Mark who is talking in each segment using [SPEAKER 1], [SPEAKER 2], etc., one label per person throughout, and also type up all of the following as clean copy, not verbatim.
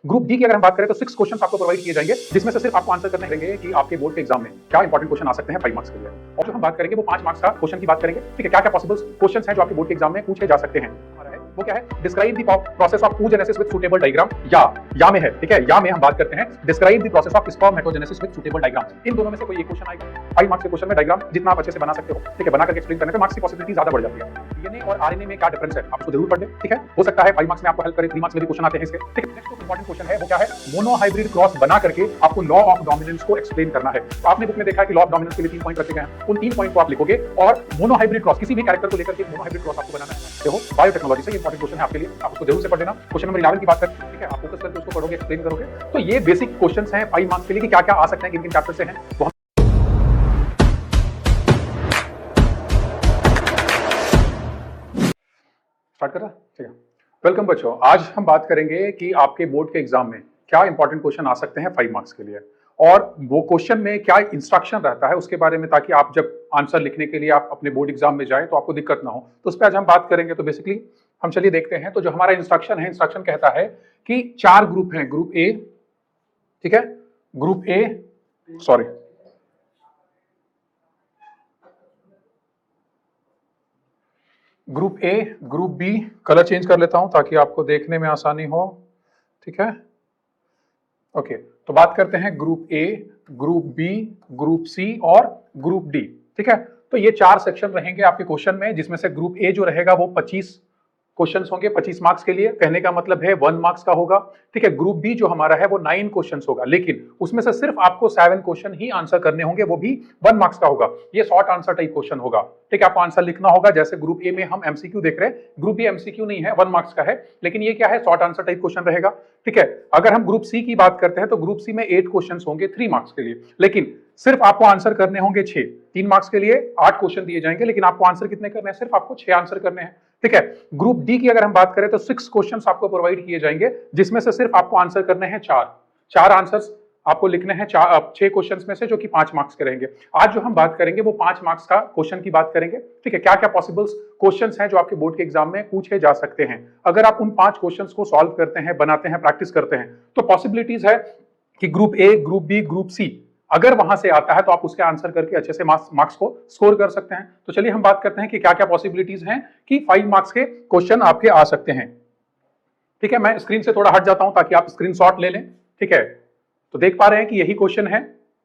[SPEAKER 1] Group D की अगर हम बात करें तो 6 क्वेश्चन आपको प्रोवाइड किए जाएंगे, जिसमें से सिर्फ आपको आंसर करने रहेंगे कि आपके बोर्ड के एग्जाम में क्या इंपॉर्टेंट क्वेश्चन आ सकते हैं 5 मार्क्स के लिए। और जो हम बात करेंगे वो 5 मार्क्स का क्वेश्चन की बात करेंगे। ठीक है, क्या क्या पॉसिबल क्वेश्चन हैं जो आपके बोर्ड के एग्जाम में पूछे जा सकते हैं, वो क्या है? Describe the process of oogenesis with suitable diagram, या में है। ठीक है, या में हम बात करते हैं describe the process of spermatogenesis with suitable diagram. इन दोनों में से कोई एक क्वेश्चन आएगा। 5 मार्क्स के क्वेश्चन में डायग्राम जितना आप अच्छे से बना सकते हो, ठीक है, बना करके एक्सप्लेन करने पे मार्क्स की पॉसिबिलिटी ज्यादा बढ़ जाती है। डीएनए और आरएनए में क्या डिफरेंस है आप उसको जरूर पढ़ ले। ठीक है, हो सकता है 5 मार्क्स में आपको हेल्प करे, 3 मार्क्स में भी क्वेश्चन आते हैं इसके। ठीक है, नेक्स्ट इंपॉर्टेंट क्वेश्चन है वो क्या है? मोनोहाइब्रिड क्रॉस बना करके आपको लॉ ऑफ डोमिनेंस को एक्सप्लेन करना है। तो आपने बुक में देखा है कि लॉ ऑफ डोमिनेंस के लिए 3 पॉइंट रखे गए हैं, उन 3 पॉइंट को आप लिखोगे और मोनोहाइब्रिड क्रॉस किसी भी कैरेक्टर को लेकर के मोनोहाइब्रिड क्रॉस आपको बनाना है। देखो बायोटेक्नोलॉजी से इंपॉर्टेंट क्वेश्चन है आपके लिए, आप उसको जरूर से पढ़ लेना। क्वेश्चन नंबर 11 की बात करें, ठीक है, आप फोकस करके उसको पढ़ोगे, एक्सप्लेन करोगे। तो ये बेसिक क्वेश्चंस हैं 5 मार्क्स के लिए कि क्या क्या आ सकते हैं, किन किन चैप्टर से हैं, वो हम स्टार्ट कर रहा है। ठीक है, वेलकम बच्चों। आज हम बात करेंगे कि आपके बोर्ड के एग्जाम में क्या इंपॉर्टेंट क्वेश्चन आ सकते हैं 5 मार्क्स के लिए, और वो क्वेश्चन में क्या इंस्ट्रक्शन रहता है उसके बारे में, ताकि आप जब आंसर लिखने के लिए आप अपने बोर्ड एग्जाम में जाएं तो आपको दिक्कत ना हो। तो उस पर आज हम बात करेंगे। तो बेसिकली हम चलिए देखते हैं। तो जो हमारा इंस्ट्रक्शन है, इंस्ट्रक्शन कहता है कि 4 ग्रुप हैं। ग्रुप ए, ठीक है, group A, sorry, group A, group B, colour change कर लेता हूं ताकि आपको देखने में आसानी हो। ठीक है, ओके। तो बात करते हैं group A, group B, group C और ग्रुप डी। ठीक है, तो ये 4 सेक्शन रहेंगे आपके क्वेश्चन में, जिसमें से ग्रुप ए जो रहेगा वो 25 क्वेश्चंस होंगे 25 मार्क्स के लिए, कहने का मतलब है 1 मार्क्स का होगा। ठीक है, ग्रुप बी जो हमारा है वो 9 क्वेश्चंस होगा, लेकिन उसमें से सिर्फ आपको 7 क्वेश्चन ही आंसर करने होंगे, वो भी 1 मार्क्स का होगा। ये शॉर्ट आंसर टाइप क्वेश्चन होगा। ठीक है, आपको आंसर लिखना होगा। जैसे ग्रुप ए में हम एमसीक्यू देख रहे हैं, ग्रुप बी एमसीक्यू नहीं है, 1 मार्क्स का है, लेकिन ये क्या है? शॉर्ट आंसर टाइप क्वेश्चन रहेगा। ठीक है, अगर हम ग्रुप सी की बात करते हैं तो ग्रुप सी में 8 क्वेश्चन होंगे 3 मार्क्स के लिए, लेकिन सिर्फ आपको आंसर करने होंगे 6। 3 मार्क्स के लिए 8 क्वेश्चन दिए जाएंगे, लेकिन आपको आंसर कितने करने हैं? सिर्फ आपको 6 आंसर करने हैं। ठीक है, ग्रुप डी की अगर हम बात करें तो 6 क्वेश्चंस आपको प्रोवाइड किए जाएंगे, जिसमें से सिर्फ आपको आंसर करने हैं 4 आंसर्स आपको लिखने हैं 6 क्वेश्चंस में से, जो कि 5 मार्क्स के रहेंगे। आज जो हम बात करेंगे वो 5 मार्क्स का क्वेश्चन की बात करेंगे। ठीक है, क्या क्या पॉसिबल क्वेश्चंस हैं जो आपके बोर्ड के एग्जाम में पूछे जा सकते हैं। अगर आप उन 5 क्वेश्चंस को सॉल्व करते हैं, बनाते हैं, प्रैक्टिस करते हैं, तो पॉसिबिलिटीज है कि group A, group B, group C अगर वहां से आता है तो आप उसके आंसर करके अच्छे से मार्क्स को स्कोर कर सकते हैं। तो चलिए हम बात करते हैं कि क्या क्या पॉसिबिलिटीज हैं कि 5 मार्क्स के क्वेश्चन आपके आ सकते हैं। ठीक है, मैं स्क्रीन से थोड़ा हट जाता हूं ताकि आप स्क्रीनशॉट ले लें। ठीक है, तो देख पा रहे हैं कि यही क्वेश्चन है।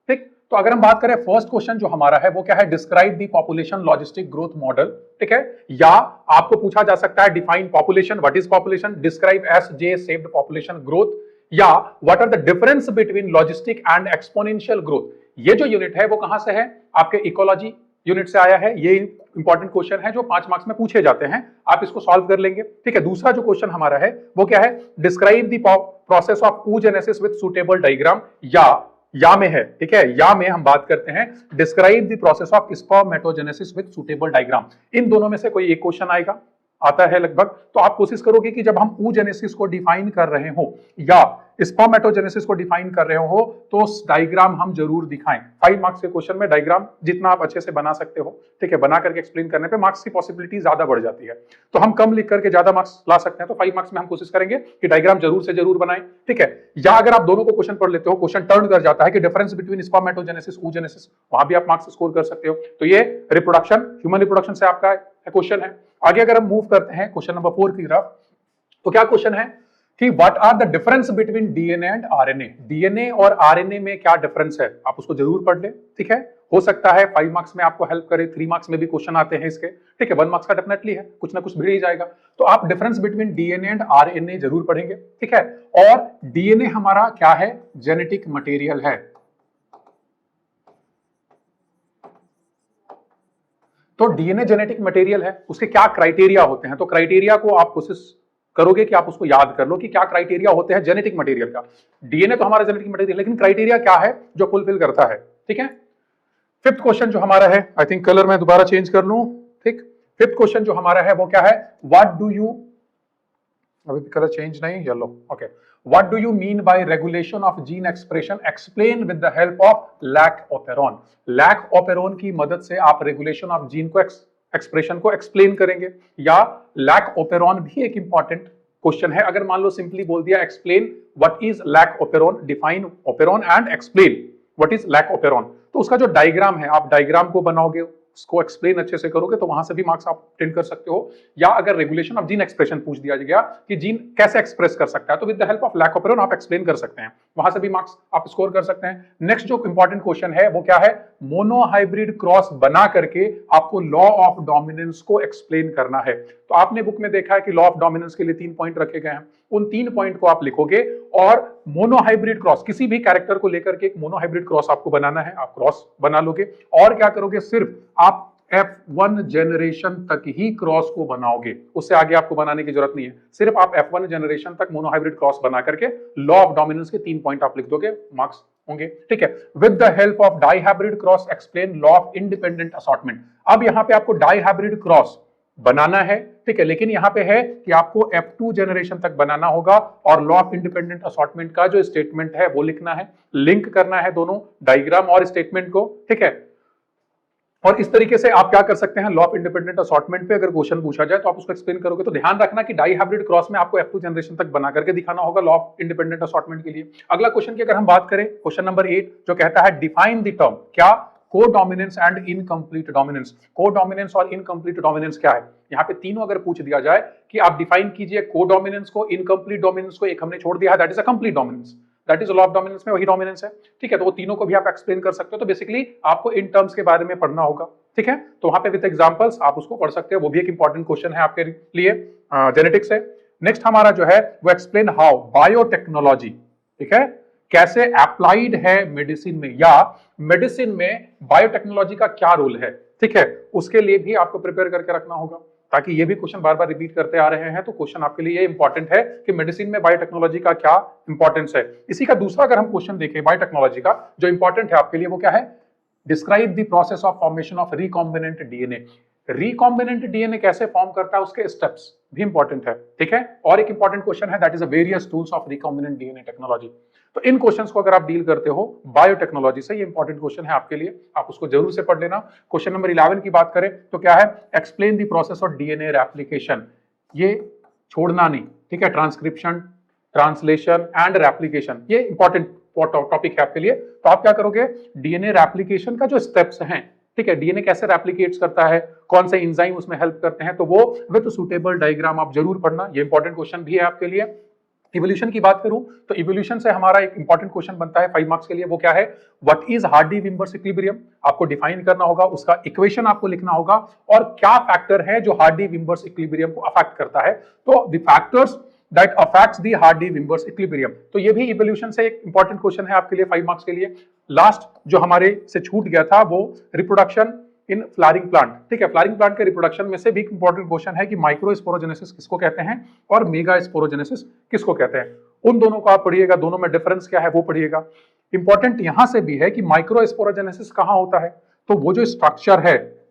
[SPEAKER 1] ठीक, तो अगर हम बात करें फर्स्ट क्वेश्चन जो हमारा है वो क्या है? Describe the population logistic growth model. ठीक है, या आपको पूछा जा सकता है define population, what is population, describe S J shaped population growth, या what are the difference between logistic and exponential growth. ये जो यूनिट है वो कहां से है? आपके इकोलॉजी यूनिट से आया है। ये इंपॉर्टेंट क्वेश्चन है जो 5 मार्क्स में पूछे जाते हैं, आप इसको सॉल्व कर लेंगे। ठीक है, दूसरा जो क्वेश्चन हमारा है वो क्या है? Describe the process of oogenesis with suitable diagram, या में है। ठीक है, या में हम बात करते हैं describe the process of spermatogenesis with suitable diagram. इन दोनों में से कोई एक क्वेश्चन आएगा, आता है लगभग। तो आप कोशिश करोगे कि जब हम oogenesis को डिफाइन कर रहे हो या स्पर्मेटोजेनेसिस को डिफाइन कर रहे हो तो डायग्राम हम जरूर दिखाएं। 5 मार्क्स के क्वेश्चन में डायग्राम जितना आप अच्छे से बना सकते हो, ठीक है, बना करके एक्सप्लेन करने पे मार्क्स की पॉसिबिलिटी ज्यादा बढ़ जाती है। तो हम कम लिख करके ज्यादा मार्क्स ला सकते हैं। तो 5 मार्क्स में हम कोशिश करेंगे कि डायग्राम जरूर से जरूर बनाएं। ठीक है, या अगर आप दोनों को क्वेश्चन पढ़ लेते हो, क्वेश्चन टर्न कर जाता है कि डिफरेंस बिटवीन स्पर्मेटोजेनेसिस oogenesis, वहां भी आप मार्क्स स्कोर कर सकते हो। तो ये रिप्रोडक्शन, ह्यूमन रिप्रोडक्शन से आपका क्वेश्चन है। आगे अगर हम मूव करते हैं क्वेश्चन नंबर 4 की तरफ, तो क्या क्वेश्चन है कि what are the difference between DNA and RNA. DNA और आरएनए में क्या डिफरेंस है, आप उसको जरूर पढ़ ले। ठीक है, हो सकता है 5 मार्क्स में आपको हेल्प करे, 3 मार्क्स में भी क्वेश्चन आते हैं इसके। ठीक है, 1 मार्क्स का डेफिनेटली है, कुछ ना कुछ भिड़ ही जाएगा। तो आप difference between DNA and RNA जरूर पढ़ेंगे। ठीक है, और डीएनए हमारा क्या है? जेनेटिक मटेरियल है। तो डीएनए जेनेटिक मटेरियल है, उसके क्या क्राइटेरिया होते हैं? तो क्राइटेरिया को आप कोशिश करोगे कि आप उसको याद कर लो कि क्या क्राइटेरिया होते हैं जेनेटिक मटेरियल का। डीएनए तो हमारा जेनेटिक मटेरियल, लेकिन क्राइटेरिया क्या है जो फुलफिल करता है। ठीक है, 5th क्वेश्चन जो हमारा है, आई थिंक कलर मैं दोबारा चेंज कर लूं। ठीक, 5th क्वेश्चन जो हमारा है वो क्या है? व्हाट डू यू, अभी कलर चेंज नहीं, yellow, okay. What do you mean by regulation of gene expression, explain with the help of lac operon. Lac operon की मदद से आप रेगुलेशन ऑफ जीन को एक्सप्रेशन को एक्सप्लेन करेंगे, या लैक ऑपेरॉन भी एक इंपॉर्टेंट क्वेश्चन है। अगर मान लो सिंपली बोल दिया explain what is lac operon, define operon and explain what is lac operon, तो उसका जो डायग्राम है आप डायग्राम को बनाओगे, उसको एक्सप्लेन अच्छे से करोगे तो वहां से भी मार्क्स आप अटेंड कर सकते हो। या अगर रेगुलेशन ऑफ जीन एक्सप्रेशन पूछ दिया गया कि जीन कैसे एक्सप्रेस कर सकता है तो with the help of lac operon आप एक्सप्लेन कर सकते हैं, वहां से भी मार्क्स आप स्कोर कर सकते हैं। नेक्स्ट जो इंपॉर्टेंट क्वेश्चन है वो क्या है, मोनोहाइब्रिड क्रॉस बना करके आपको लॉ ऑफ डोमिनेंस को एक्सप्लेन करना है। तो आपने बुक में देखा है कि लॉ ऑफ डोमिनेंस के लिए 3 पॉइंट रखे गए हैं, उन 3 पॉइंट को आप लिखोगे और मोनोहाइब्रिड क्रॉस, किसी भी कैरेक्टर को लेकर के एक मोनोहाइब्रिड क्रॉस आपको बनाना है, आप क्रॉस बना लोगे और क्या करोगे, सिर्फ आप F1 जनरेशन तक ही क्रॉस को बनाओगे, उससे आगे आपको बनाने की जरूरत नहीं है। सिर्फ आप F1 जनरेशन तक मोनोहाइब्रिड क्रॉस बना करके लॉ ऑफ डोमिनेंस के 3 पॉइंट आप लिख दोगे, मार्क्स होंगे। ठीक है, with the help of dihybrid cross explain law of independent assortment. अब यहां पे आपको डाइहाइब्रिड क्रॉस बनाना है, ठीक है, लेकिन यहां पे है कि आपको F2 जनरेशन तक बनाना होगा और लॉ ऑफ इंडिपेंडेंट असॉर्टमेंट का जो स्टेटमेंट है वो लिखना है, लिंक करना है दोनों डायग्राम और स्टेटमेंट को। ठीक है, और इस तरीके से आप क्या कर सकते हैं, लॉ ऑफ इंडिपेंडेंट असॉर्टमेंट पे अगर क्वेश्चन पूछा जाए तो आप उसको एक्सप्लेन करोगे। तो ध्यान रखना कि डाइहाइब्रिड क्रॉस में आपको F2 जनरेशन तक बना करके दिखाना होगा लॉ ऑफ इंडिपेंडेंट असॉर्टमेंट के लिए। अगला क्वेश्चन की अगर हम बात करें, क्वेश्चन नंबर 8 जो कहता है डिफाइन द टर्म, क्या codominance and incomplete dominance. Codominance और इनकम्प्लीट डोमिनेंस क्या है, यहाँ पे तीनों अगर पूछ दिया जाए कि आप डिफाइन कीजिए कोडोमिनेंस को, इनकम्प्लीट डोमिनेंस को एक हमने छोड़ दिया है, that is a complete dominance, that is law of dominance में वही डोमिनेंस है। ठीक है, तो वो तीनों को भी आप एक्सप्लेन कर सकते हो। तो बेसिकली आपको इन टर्म्स के बारे में पढ़ना होगा। ठीक है, तो वहां पे विद एग्जांपल्स आप उसको पढ़ सकते हो, वो भी एक इंपॉर्टेंट क्वेश्चन है आपके लिए जेनेटिक्स से। नेक्स्ट हमारा जो है वो एक्सप्लेन हाउ बायोटेक्नोलॉजी, ठीक है, कैसे अप्लाइड है मेडिसिन में, या मेडिसिन में बायोटेक्नोलॉजी का क्या रोल है। ठीक है, उसके लिए भी आपको प्रिपेयर करके रखना होगा, ताकि ये भी क्वेश्चन बार बार रिपीट करते आ रहे हैं, तो क्वेश्चन आपके लिए ये इंपॉर्टेंट है कि मेडिसिन में बायोटेक्नोलॉजी का क्या इंपॉर्टेंस है। इसी का दूसरा अगर हम क्वेश्चन देखें बायोटेक्नोलॉजी का, जो इंपॉर्टेंट है आपके लिए वो क्या है, describe the process of formation of recombinant DNA. Recombinant DNA कैसे फॉर्म करता है, उसके स्टेप्स भी इंपॉर्टेंट है। ठीक है, और एक इंपॉर्टेंट क्वेश्चन है that is various tools of recombinant DNA technology. तो इन क्वेश्चंस को अगर आप डील करते हो बायोटेक्नोलॉजी से, ये इंपॉर्टेंट क्वेश्चन है आपके लिए, आप उसको जरूर से पढ़ लेना। क्वेश्चन नंबर 11 की बात करें तो क्या है, explain the process of DNA replication. ये छोड़ना नहीं, ठीक है, ट्रांसक्रिप्शन, ट्रांसलेशन एंड रेप्लिकेशन, ये इंपॉर्टेंट टॉपिक है आपके लिए। तो आप क्या करोगे, डीएनए रेप्लिकेशन का जो स्टेप्स हैं, ठीक है, डीएनए कैसे रेप्लिकेट्स करता है, कौन से एंजाइम उसमें हेल्प करते हैं, तो वो विद सुटेबल डायग्राम आप जरूर पढ़ना, ये इंपॉर्टेंट क्वेश्चन भी है आपके लिए। इवोल्यूशन की बात करूं तो इवोल्यूशन से हमारा एक इंपॉर्टेंट क्वेश्चन बनता है 5 मार्क्स के लिए, वो क्या है, व्हाट इज हार्डी-विल्बर्स इक्विलिब्रियम। आपको डिफाइन करना होगा, उसका इक्वेशन आपको लिखना होगा, और क्या फैक्टर है जो हार्डी-विल्बर्स इक्विलिब्रियम को अफेक्ट करता है। तो the factors that affects the Hardy Weinberg equilibrium, तो ये भी इवोल्यूशन से एक इंपॉर्टेंट क्वेश्चन है आपके लिए 5 मार्क्स के लिए। लास्ट जो हमारे से छूट गया था वो रिप्रोडक्शन इन फ्लावरिंग प्लांट। ठीक है, फ्लावरिंग प्लांट के रिप्रोडक्शन में से भी एक इंपॉर्टेंट क्वेश्चन है कि माइक्रोस्पोरोजेनेसिस किसको कहते हैं और मेगा स्पोरोजेनेसिस किसको कहते हैं। उन दोनों को आप पढ़िएगा, दोनों में डिफरेंस क्या है वो पढ़िएगा। इंपॉर्टेंट यहां से भी है कि माइक्रोस्पोरोजेनेसिस कहां होता है, तो वो जो स्ट्रक्चर है,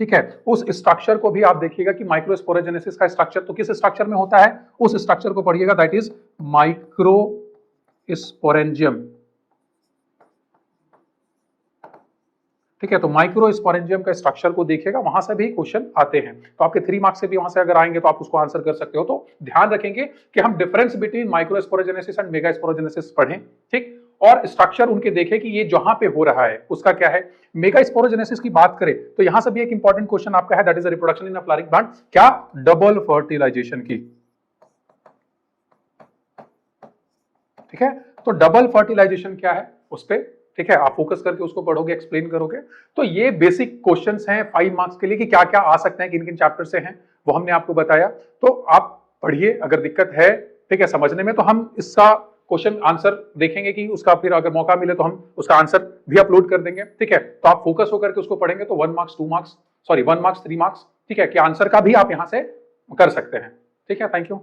[SPEAKER 1] ठीक है, उस स्ट्रक्चर को भी आप देखिएगा कि माइक्रोस्पोरोजेनेसिस का स्ट्रक्चर तो किस स्ट्रक्चर में होता है, उस स्ट्रक्चर को पढ़िएगा, दैट इज माइक्रोस्पोरेंजियम। ठीक है, तो माइक्रोस्पोरेंजियम का स्ट्रक्चर को देखिएगा, वहां से भी क्वेश्चन आते हैं। तो आपके 3 मार्क्स से भी वहां से अगर आएंगे तो आप उसको आंसर कर सकते हो। तो ध्यान रखेंगे कि हम difference between microsporogenesis and megasporogenesis पढ़ें, ठीक, और स्ट्रक्चर उनके देखें कि ये जहां पे हो रहा है उसका क्या है। मेगास्पोरोजेनेसिस की बात करें तो यहां से भी एक इंपॉर्टेंट क्वेश्चन आपका है, that is reproduction in a flowering plant, क्या डबल फर्टिलाइजेशन की। ठीक है, तो डबल फर्टिलाइजेशन क्या है उस पे, ठीक है, आप फोकस करके उसको पढ़ोगे, एक्सप्लेन करोगे। तो ये बेसिक क्वेश्चंस हैं 5 मार्क्स के लिए कि क्या क्या आ सकते हैं, किन किन चैप्टर से हैं, वो हमने आपको बताया। तो आप पढ़िए, अगर दिक्कत है, ठीक है, समझने में, तो हम इसका क्वेश्चन आंसर देखेंगे कि उसका फिर अगर मौका मिले तो हम उसका आंसर भी अपलोड कर देंगे। ठीक है, तो आप फोकस होकर के उसको पढ़ेंगे तो 1 marks 2 marks, sorry 1 marks 3 marks, ठीक है, कि आंसर का भी आप यहां से कर सकते हैं। ठीक है, थैंक यू।